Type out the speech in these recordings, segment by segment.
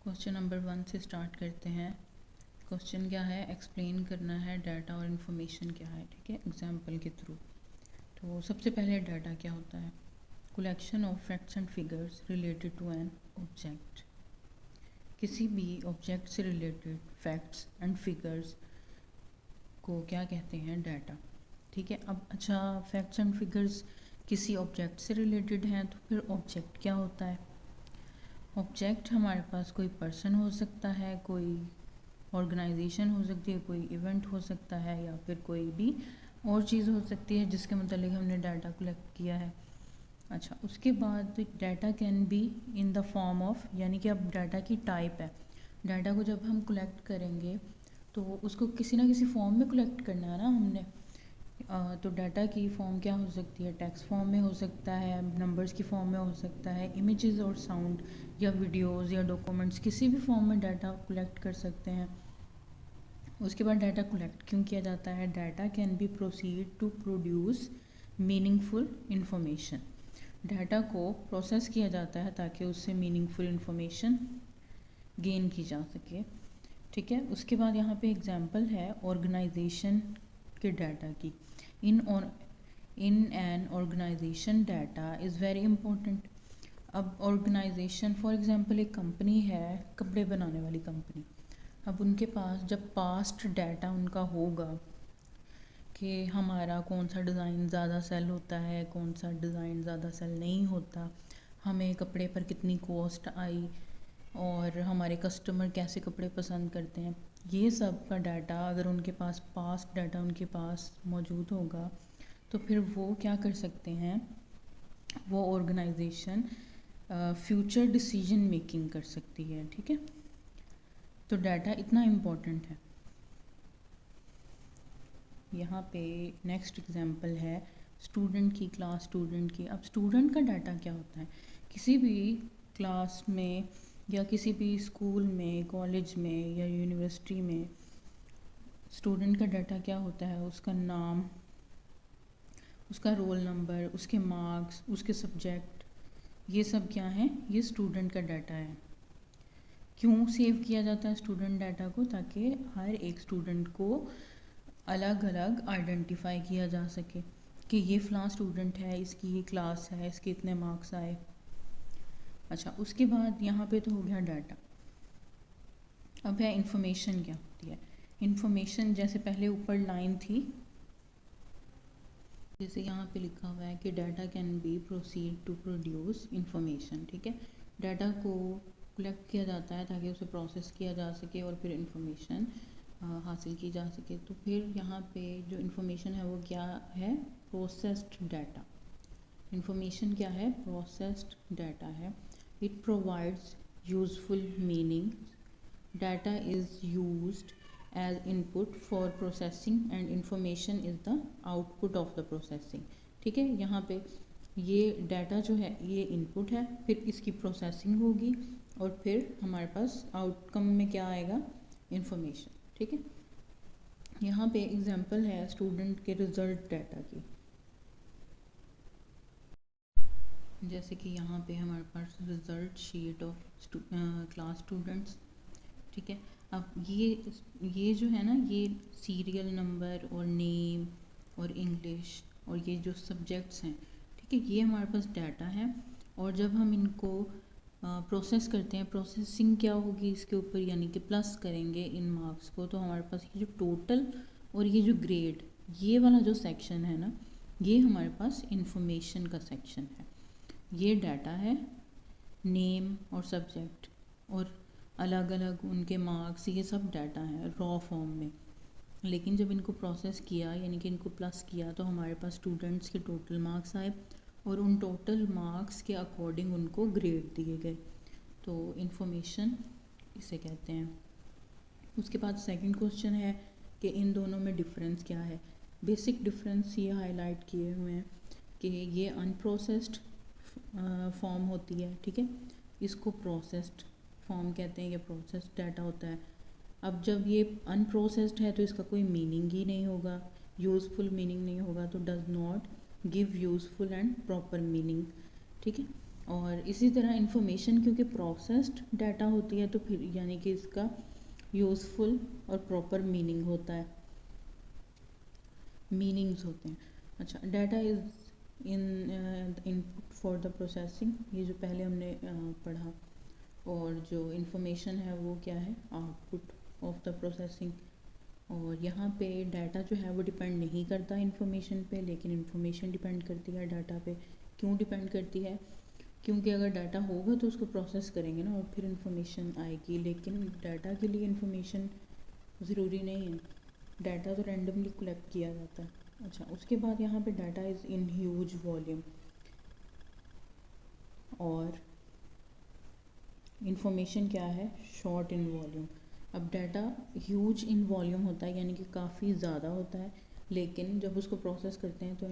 Question number 1 से start करते हैं। क्वेश्चन क्या है, एक्सप्लेन करना है डाटा और इन्फॉर्मेशन क्या है। ठीक है, एग्जांपल के थ्रू। तो सबसे पहले डाटा क्या होता है? Collection of facts and figures related to an object. किसी भी ऑब्जेक्ट से रिलेटेड फैक्ट्स एंड फिगर्स को क्या कहते हैं? डाटा। ठीक है, अब अच्छा, फैक्ट्स एंड फिगर्स किसी ऑब्जेक्ट से रिलेटेड हैं तो फिर ऑब्जेक्ट क्या होता है? ऑब्जेक्ट हमारे पास कोई पर्सन हो सकता है, कोई ऑर्गेनाइजेशन हो सकती है, कोई इवेंट हो सकता है, या फिर कोई भी और चीज़ हो सकती है जिसके मतलब हमने डाटा कलेक्ट किया है। अच्छा, उसके बाद data can be in the form of, यानी कि अब डाटा की टाइप है। डाटा को जब हम कलेक्ट करेंगे तो उसको किसी ना किसी फॉर्म में कलेक्ट करना है ना हमने। तो डाटा की फॉर्म क्या हो सकती है? टेक्स्ट फॉर्म में हो सकता है, नंबर्स की फॉर्म में हो सकता है, इमेजेस और साउंड या वीडियोस या डॉक्यूमेंट्स, किसी भी फॉर्म में डाटा कलेक्ट कर सकते हैं। उसके बाद डाटा कलेक्ट क्यों किया जाता है? Data can be proceed to produce meaningful information. Data को प्रोसेस किया जाता है ताकि उससे मीनिंगफुल इंफॉर्मेशन गेन की जा सके। ठीक है, उसके बाद यहाँ पे एग्जांपल है ऑर्गेनाइजेशन के डाटा की। In an organisation data is very important. अब ऑर्गेनाइजेशन फॉर एग्जांपल एक कंपनी है, कपड़े बनाने वाली कंपनी। अब उनके पास जब पास्ट डाटा उनका होगा कि हमारा कौन सा डिज़ाइन ज़्यादा सेल होता है, कौन सा डिज़ाइन ज़्यादा सेल नहीं होता, हमें कपड़े पर कितनी कॉस्ट आई और हमारे कस्टमर कैसे कपड़े पसंद करते हैं, ये सब का डाटा अगर उनके पास पास्ट डाटा उनके पास मौजूद होगा तो फिर वो क्या कर सकते हैं? वो ऑर्गेनाइजेशन फ्यूचर डिसीजन मेकिंग कर सकती है। ठीक है, तो डाटा इतना इम्पोर्टेंट है। यहाँ पे नेक्स्ट एग्जांपल है स्टूडेंट की, क्लास स्टूडेंट की। अब स्टूडेंट का डाटा क्या होता है? किसी भी क्लास में या किसी भी स्कूल में, कॉलेज में या यूनिवर्सिटी में स्टूडेंट का डाटा क्या होता है? उसका नाम, उसका रोल नंबर, उसके मार्क्स, उसके सब्जेक्ट, ये सब क्या है? ये स्टूडेंट का डाटा है। क्यों सेव किया जाता है स्टूडेंट डाटा को? ताकि हर एक स्टूडेंट को अलग अलग आइडेंटिफाई किया जा सके कि ये फ़लाँ स्टूडेंट है, इसकी ये क्लास है, इसके इतने मार्क्स आए। अच्छा, उसके बाद यहाँ पे तो हो गया डाटा। अब है इंफॉर्मेशन क्या होती है? इंफॉर्मेशन जैसे पहले ऊपर लाइन थी, जैसे यहाँ पे लिखा हुआ है कि data can be proceed to produce information. ठीक है, डाटा को कलेक्ट किया जाता है ताकि उसे प्रोसेस किया जा सके और फिर इंफॉर्मेशन हासिल की जा सके। तो फिर यहाँ पे जो इंफॉर्मेशन है वो क्या है? Processed data. इंफॉर्मेशन क्या है? प्रोसेस्ड डाटा है। It provides useful meaning. Data is used as input for processing and information is the output of the processing। ठीक है, यहाँ पे ये डाटा जो है ये इनपुट है, फिर इसकी प्रोसेसिंग होगी और फिर हमारे पास आउटकम में क्या आएगा? इंफॉर्मेशन। ठीक है, यहाँ पे एग्जांपल है स्टूडेंट के रिजल्ट डाटा की। जैसे कि यहाँ पे हमारे पास result sheet of class students. ठीक है, अब ये जो है ना, ये सीरियल नंबर और नेम और इंग्लिश और ये जो सब्जेक्ट्स हैं, ठीक है, ये हमारे पास डाटा है। और जब हम इनको प्रोसेस करते हैं, प्रोसेसिंग क्या होगी इसके ऊपर, यानी कि प्लस करेंगे इन मार्क्स को, तो हमारे पास ये जो टोटल और ये जो ग्रेड, ये वाला जो सेक्शन है ना, ये हमारे पास इंफॉर्मेशन का सेक्शन है। ये डाटा है, नेम और सब्जेक्ट और अलग अलग उनके मार्क्स, ये सब डाटा है रॉ फॉर्म में। लेकिन जब इनको प्रोसेस किया, यानी कि इनको प्लस किया, तो हमारे पास स्टूडेंट्स के टोटल मार्क्स आए और उन टोटल मार्क्स के अकॉर्डिंग उनको ग्रेड दिए गए। तो इन्फॉर्मेशन इसे कहते हैं। उसके बाद सेकंड क्वेश्चन है कि इन दोनों में डिफरेंस क्या है? बेसिक डिफरेंस ये हाईलाइट किए हुए हैं कि ये अनप्रोसेस्ड फॉर्म होती है। ठीक है, इसको प्रोसेस्ड फॉर्म कहते हैं, ये प्रोसेस्ड डाटा होता है। अब जब ये अनप्रोसेस्ड है तो इसका कोई मीनिंग ही नहीं होगा, यूज़फुल मीनिंग नहीं होगा, तो does not give useful and proper meaning. ठीक है, और इसी तरह इंफॉर्मेशन क्योंकि प्रोसेस्ड डाटा होती है तो फिर यानी कि इसका यूज़फुल और प्रॉपर मीनिंग होता है, मीनिंग्स होते हैं। अच्छा, data is in input for the processing, ये जो पहले हमने पढ़ा। और जो इंफॉर्मेशन है वो क्या है, आउटपुट ऑफ द प्रोसेसिंग। और यहाँ पे डाटा जो है वो डिपेंड नहीं करता इंफॉर्मेशन पे, लेकिन इंफॉर्मेशन डिपेंड करती है डाटा पे। क्यों डिपेंड करती है? क्योंकि अगर डाटा होगा तो उसको प्रोसेस करेंगे ना, और फिर इंफॉर्मेशन आएगी। लेकिन डाटा के लिए इंफॉर्मेशन ज़रूरी नहीं है, डाटा तो रैंडमली कलेक्ट किया जाता है। अच्छा, उसके बाद यहाँ पे data is in huge volume, और इंफॉर्मेशन क्या है, शॉर्ट इन वॉल्यूम। अब डाटा ह्यूज इन वॉल्यूम होता है यानी कि काफ़ी ज़्यादा होता है, लेकिन जब उसको प्रोसेस करते हैं तो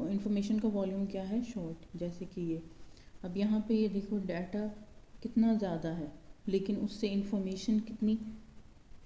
इंफॉर्मेशन का वॉल्यूम क्या है, शॉर्ट। जैसे कि ये अब यहाँ पे ये देखो डाटा कितना ज़्यादा है, लेकिन उससे इंफॉर्मेशन कितनी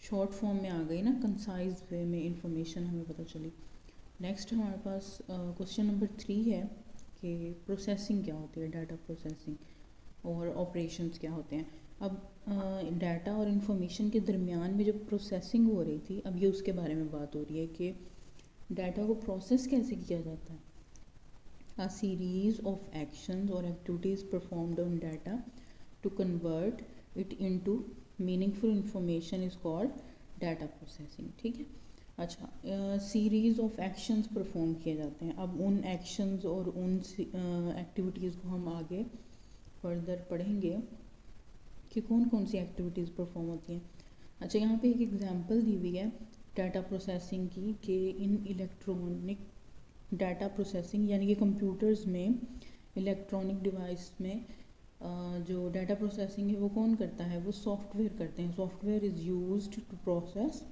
शॉर्ट फॉर्म में आ गई ना, कंसाइज वे में इंफॉर्मेशन हमें पता चली। नेक्स्ट हमारे पास क्वेश्चन नंबर 3 है कि प्रोसेसिंग क्या होती है, डाटा प्रोसेसिंग, और ऑपरेशंस क्या होते हैं। अब डाटा और इन्फॉर्मेशन के दरमियान में जब प्रोसेसिंग हो रही थी, अब ये उसके बारे में बात हो रही है कि डाटा को प्रोसेस कैसे किया जाता है। A series of actions or activities performed on data to convert it into meaningful information is called data processing। ठीक है। अच्छा, सीरीज ऑफ एक्शंस परफॉर्म किए जाते हैं। अब उन एक्शंस और उन एक्टिविटीज़ को हम आगे फर्दर पढ़ेंगे कि कौन कौन सी एक्टिविटीज़ परफॉर्म होती हैं। अच्छा, यहाँ पे एक एग्जांपल दी हुई है डाटा प्रोसेसिंग की कि इन इलेक्ट्रॉनिक डाटा प्रोसेसिंग यानी कि कंप्यूटर्स में, इलेक्ट्रॉनिक डिवाइस में जो डाटा प्रोसेसिंग है वो कौन करता है, वो सॉफ्टवेयर करते हैं। Software is used to process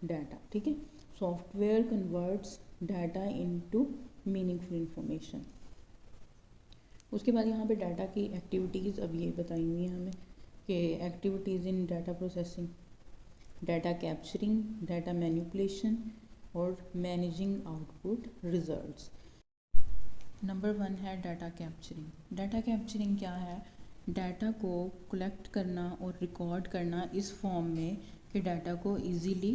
data. ठीक है, software converts data into meaningful information. उसके बाद यहाँ पे डाटा की एक्टिविटीज़ अब ये बताई हुई हैं हमें कि activities in data processing, data capturing, data manipulation और मैनेजिंग आउटपुट रिजल्ट्स। नंबर 1 है डाटा कैप्चरिंग। डाटा कैप्चरिंग क्या है, डाटा को कलेक्ट करना और रिकॉर्ड करना इस फॉर्म में कि डाटा को इजीली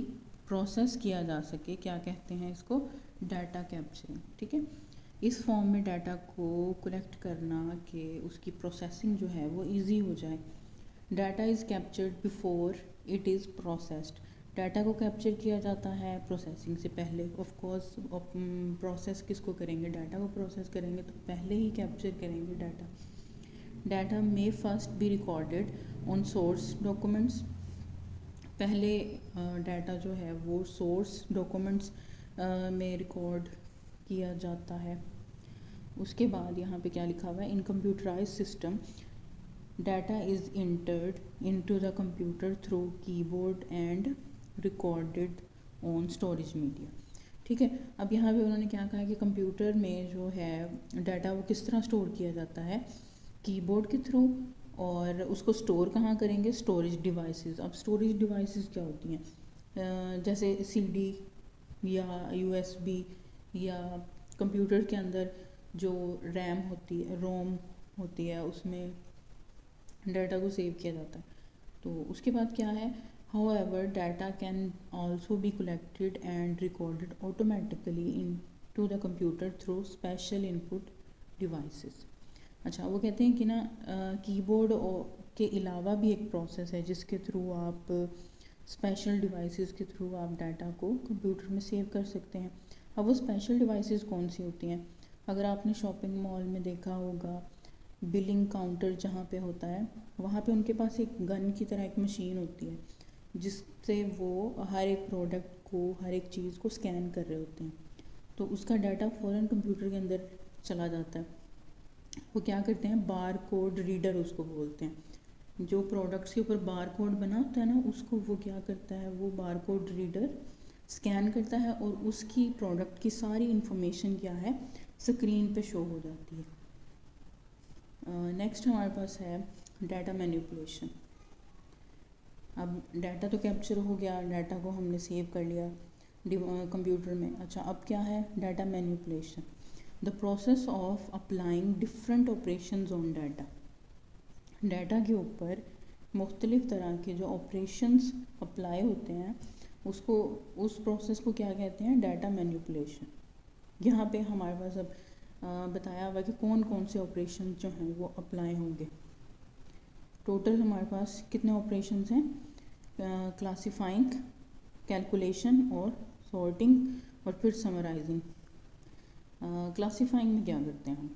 प्रोसेस किया जा सके। क्या कहते हैं इसको, डाटा कैप्चरिंग। ठीक है, इस फॉर्म में डाटा को कलेक्ट करना कि उसकी प्रोसेसिंग जो है वो इजी हो जाए। Data is captured before it is processed. Data को कैप्चर किया जाता है प्रोसेसिंग से पहले। ऑफ कोर्स प्रोसेस किसको करेंगे, डाटा को प्रोसेस करेंगे तो पहले ही कैप्चर करेंगे डाटा। डाटा में first be recorded on source documents. पहले डाटा जो है वो सोर्स डॉक्यूमेंट्स में रिकॉर्ड किया जाता है। उसके बाद यहाँ पे क्या लिखा हुआ है, in computerise system data is entered into the computer through keyboard and recorded on storage media. ठीक है, अब यहाँ पे उन्होंने क्या कहा है कि कंप्यूटर में जो है डाटा वो किस तरह स्टोर किया जाता है, कीबोर्ड के थ्रू। और उसको स्टोर कहाँ करेंगे, स्टोरेज डिवाइसेस। अब स्टोरेज डिवाइसेस क्या होती हैं, जैसे सीडी या यूएसबी, या कंप्यूटर के अंदर जो रैम होती है, रोम होती है, उसमें डाटा को सेव किया जाता है। तो उसके बाद क्या है, however data can also be collected and recorded automatically into the computer through special input devices। अच्छा, वो कहते हैं कि ना कीबोर्ड के अलावा भी एक प्रोसेस है जिसके थ्रू आप स्पेशल डिवाइसेस के थ्रू आप डाटा को कंप्यूटर में सेव कर सकते हैं। अब वो स्पेशल डिवाइसेस कौन सी होती हैं, अगर आपने शॉपिंग मॉल में देखा होगा, बिलिंग काउंटर जहाँ पे होता है वहाँ पे उनके पास एक गन की तरह एक मशीन होती है जिससे वो हर एक प्रोडक्ट को, हर एक चीज़ को स्कैन कर रहे होते हैं। तो उसका डाटा फ़ौरन कंप्यूटर के अंदर चला जाता है। वो क्या करते हैं, बार कोड रीडर उसको बोलते हैं। जो प्रोडक्ट्स के ऊपर बार कोड बना होता है ना, उसको वो क्या करता है, वो बार कोड रीडर स्कैन करता है और उसकी प्रोडक्ट की सारी इन्फॉर्मेशन क्या है, स्क्रीन पे शो हो जाती है। नेक्स्ट हमारे पास है डाटा मैनिपुलेशन। अब डाटा तो कैप्चर हो गया, डाटा को हमने सेव कर लिया कंप्यूटर में। अच्छा, अब क्या है, data manipulation. The process of applying different operations on data. Data के ऊपर मुख्तलिफ़ तरह के जो ऑपरेशंस अप्लाई होते हैं उसको, उस प्रोसेस को क्या कहते हैं, डाटा मैनिपुलेशन। यहाँ पे हमारे पास अब बताया हुआ कि कौन कौन से ऑपरेशन जो हैं वो अप्लाई होंगे। टोटल हमारे पास कितने ऑपरेशंस हैं, क्लासीफाइंग, कैलकुलेशन और सॉर्टिंग और फिर समराइजिंग। क्लासीफाइंग में क्या करते हैं हम,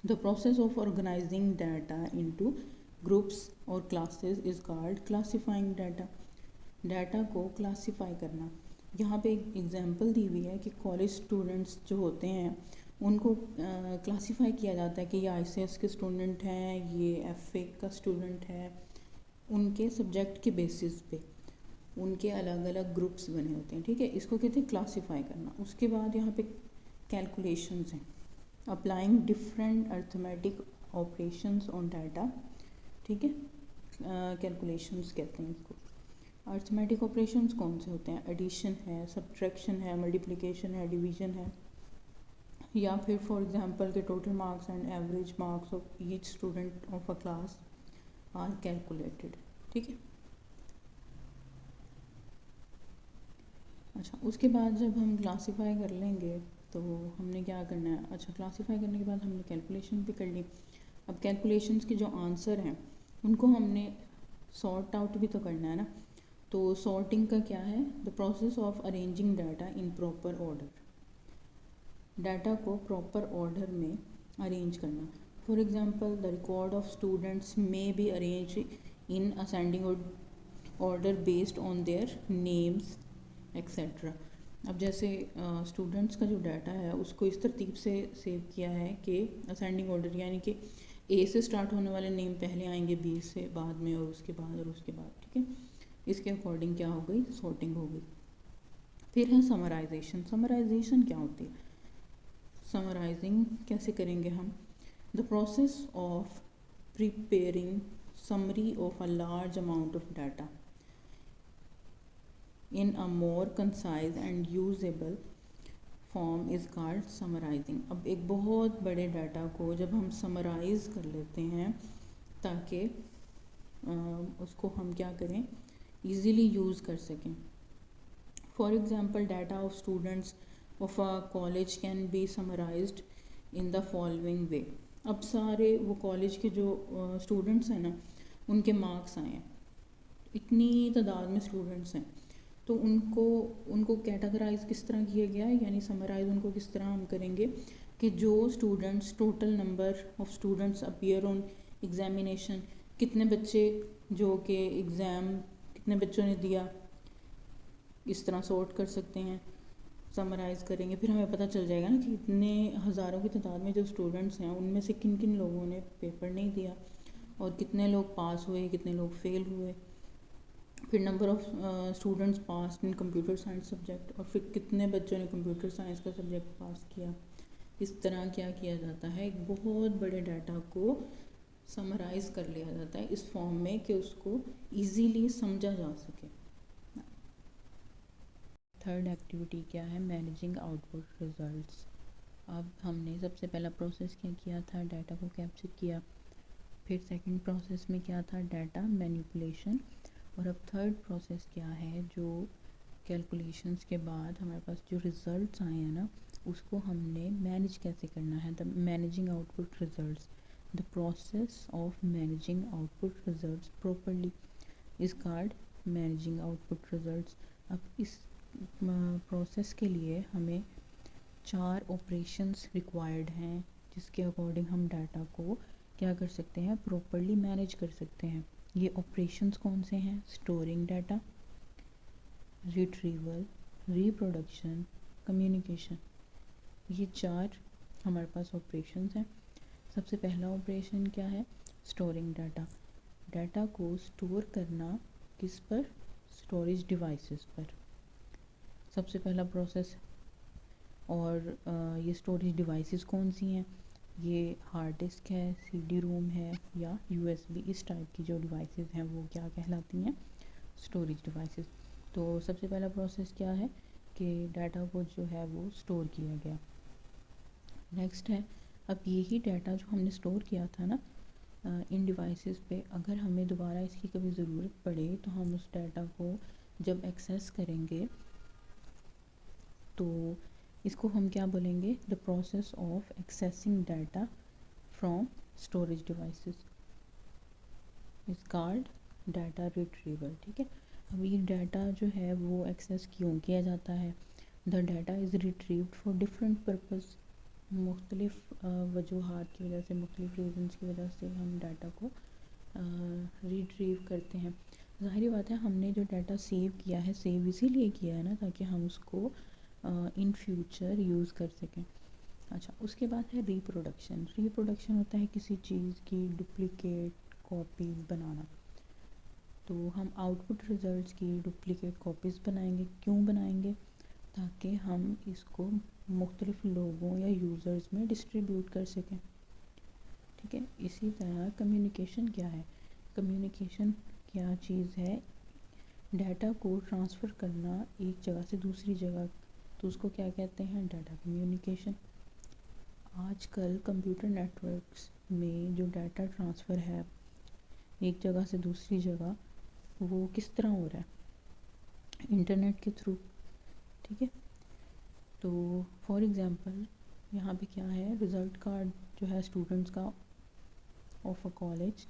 the process of organising data into groups और classes is called classifying data. Data को क्लासीफाई करना। यहाँ पे एक एग्जांपल दी हुई है कि कॉलेज स्टूडेंट्स जो होते हैं उनको क्लासीफाई किया जाता है कि ये आईसीएस के स्टूडेंट हैं, ये एफए का स्टूडेंट है। उनके सब्जेक्ट के बेसिस पे उनके अलग अलग ग्रुप्स बने होते हैं, ठीक है, इसको कहते हैं क्लासीफाई करना। उसके बाद यहाँ पे कैलकुलेशंस हैं, applying different arithmetic operations on data, ठीक है, कैलकुलेशंस कहते हैं इसको। अर्थमेटिक ऑपरेशंस कौन से होते हैं, एडिशन है, सब्ट्रैक्शन है, मल्टीप्लिकेशन है, डिवीजन है, या फिर फॉर एग्जांपल के total marks and average marks of each student of a class are calculated, ठीक है। अच्छा, उसके बाद जब हम क्लासीफाई कर लेंगे तो हमने क्या करना है, अच्छा क्लासीफाई करने के बाद हमने कैलकुलेशन भी कर ली। अब कैलकुलेशंस के जो आंसर हैं उनको हमने सॉर्ट आउट भी तो करना है ना। तो सॉर्टिंग का क्या है, the process of arranging data in proper order. Data को प्रॉपर ऑर्डर में अरेंज करना। For example the record of students may be arrange in ascending order based on their names etcetera. अब जैसे स्टूडेंट्स का जो डाटा है उसको इस तरतीब से सेव किया है कि असेंडिंग ऑर्डर, यानी कि ए से स्टार्ट होने वाले नेम पहले आएंगे, बी से बाद में, और उसके बाद और उसके बाद, ठीक है। इसके अकॉर्डिंग क्या हो गई, सॉर्टिंग हो गई। फिर है समराइजेशन। समराइजेशन क्या होती है, समराइजिंग कैसे करेंगे हम, the process of preparing summary of a large amount of data in a more concise and usable form is called summarizing। अब एक बहुत बड़े डाटा को जब हम समराइज कर लेते हैं ताकि उसको हम क्या करें, इजीली यूज़ कर सकें। For example data of students of a college can be summarised in the following वे। अब सारे वो कॉलेज के जो स्टूडेंट्स हैं ना, उनके मार्क्स आए हैं, इतनी तादाद में स्टूडेंट्स हैं, तो उनको कैटेगराइज किस तरह किया गया है, यानी समराइज उनको किस तरह हम करेंगे कि जो students, total number of students appear on examination, कितने बच्चे जो कि एग्ज़ाम कितने बच्चों ने दिया, इस तरह सॉर्ट कर सकते हैं, समराइज़ करेंगे। फिर हमें पता चल जाएगा ना कि इतने हज़ारों की तादाद में जो स्टूडेंट्स हैं उनमें से किन किन लोगों ने पेपर नहीं दिया और कितने लोग पास हुए, कितने लोग फेल हुए। फिर number of students pass in computer science subject, और फिर कितने बच्चों ने कंप्यूटर साइंस का सब्जेक्ट पास किया। इस तरह क्या किया जाता है, एक बहुत बड़े डाटा को समराइज़ कर लिया जाता है इस फॉर्म में कि उसको इजीली समझा जा सके। थर्ड एक्टिविटी क्या है, मैनेजिंग आउटपुट रिजल्ट्स। अब हमने सबसे पहला प्रोसेस क्या किया था, डाटा को कैप्चर किया। फिर सेकंड प्रोसेस में क्या था, डाटा मैनिपुलेशन। और अब थर्ड प्रोसेस क्या है, जो कैलकुलेशंस के बाद हमारे पास जो रिज़ल्ट्स आए हैं ना, उसको हमने मैनेज कैसे करना है, the managing output results. The process of managing output results properly is called managing output results. अब इस प्रोसेस के लिए हमें 4 ऑपरेशंस रिक्वायर्ड हैं, जिसके अकॉर्डिंग हम डाटा को क्या कर सकते हैं, प्रॉपरली मैनेज कर सकते हैं। ये ऑपरेशंस कौन से हैं, storing data, retrieval, reproduction, communication. ये 4 हमारे पास ऑपरेशंस हैं। सबसे पहला ऑपरेशन क्या है, स्टोरिंग डाटा। डाटा को स्टोर करना किस पर, स्टोरेज डिवाइसेस पर, सबसे पहला प्रोसेस। और ये स्टोरेज डिवाइसेस कौन सी हैं, ये हार्ड डिस्क है, सीडी रोम है, या यूएसबी। इस टाइप की जो डिवाइसेस हैं वो क्या कहलाती हैं, स्टोरेज डिवाइसेस। तो सबसे पहला प्रोसेस क्या है कि डाटा को जो है वो स्टोर किया गया। नेक्स्ट है, अब यही डाटा जो हमने स्टोर किया था ना इन डिवाइसेस पे, अगर हमें दोबारा इसकी कभी ज़रूरत पड़े तो हम उस डाटा को जब एक्सेस करेंगे तो इसको हम क्या बोलेंगे, the process of accessing data from storage devices is called data retrieval. ठीक है, अब ये डाटा जो है वो एक्सेस क्यों किया जाता है, the data is retrieved for different purpose, मुख्तलिफ़ वजूहात की वजह से, मुख्तलिफ़ रीज़न्स की वजह से हम डाटा को रिट्रीव करते हैं। ज़ाहिर बात है हमने जो डाटा सेव किया है, सेव इसीलिए किया है ना ताकि हम उसको इन फ्यूचर यूज़ कर सकें। अच्छा, उसके बाद है रिप्रोडक्शन। रिप्रोडक्शन होता है किसी चीज़ की डुप्लिकेट कॉपीज़ बनाना। तो हम आउटपुट रिज़ल्ट्स की डुप्लिकेट कॉपीज़ बनाएंगे। क्यों बनाएंगे, ताकि हम इसको मुख्तलिफ़ लोगों या यूज़र्स में डिस्ट्रीब्यूट कर सकें। ठीक है, इसी तरह कम्युनिकेशन क्या है, कम्युनिकेशन क्या चीज़ है, डाटा को ट्रांसफ़र करना एक जगह से दूसरी जगह, तो उसको क्या कहते हैं, डाटा कम्युनिकेशन। आजकल कंप्यूटर नेटवर्क्स में जो डाटा ट्रांसफ़र है एक जगह से दूसरी जगह, वो किस तरह हो रहा है, इंटरनेट के थ्रू। ठीक है, तो फॉर एग्ज़ाम्पल यहाँ पे क्या है, रिज़ल्ट कार्ड जो है स्टूडेंट्स का of a college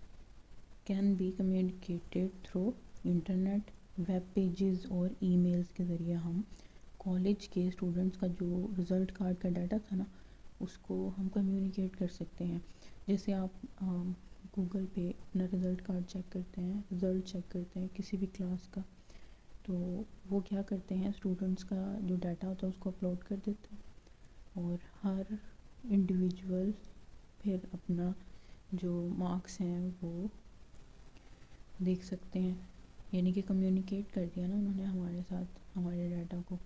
can be communicated through internet, web pages और ईमेल्स के ज़रिए हम कॉलेज के स्टूडेंट्स का जो रिज़ल्ट कार्ड का डाटा था ना उसको हम कम्युनिकेट कर सकते हैं। जैसे आप गूगल पे अपना रिज़ल्ट कार्ड चेक करते हैं, रिज़ल्ट चेक करते हैं किसी भी क्लास का, तो वो क्या करते हैं, स्टूडेंट्स का जो डाटा होता है उसको अपलोड कर देते हैं और हर इंडिविजुअल फिर अपना जो मार्क्स हैं वो देख सकते हैं। यानी कि कम्युनिकेट कर दिया ना उन्होंने हमारे साथ हमारे डाटा को।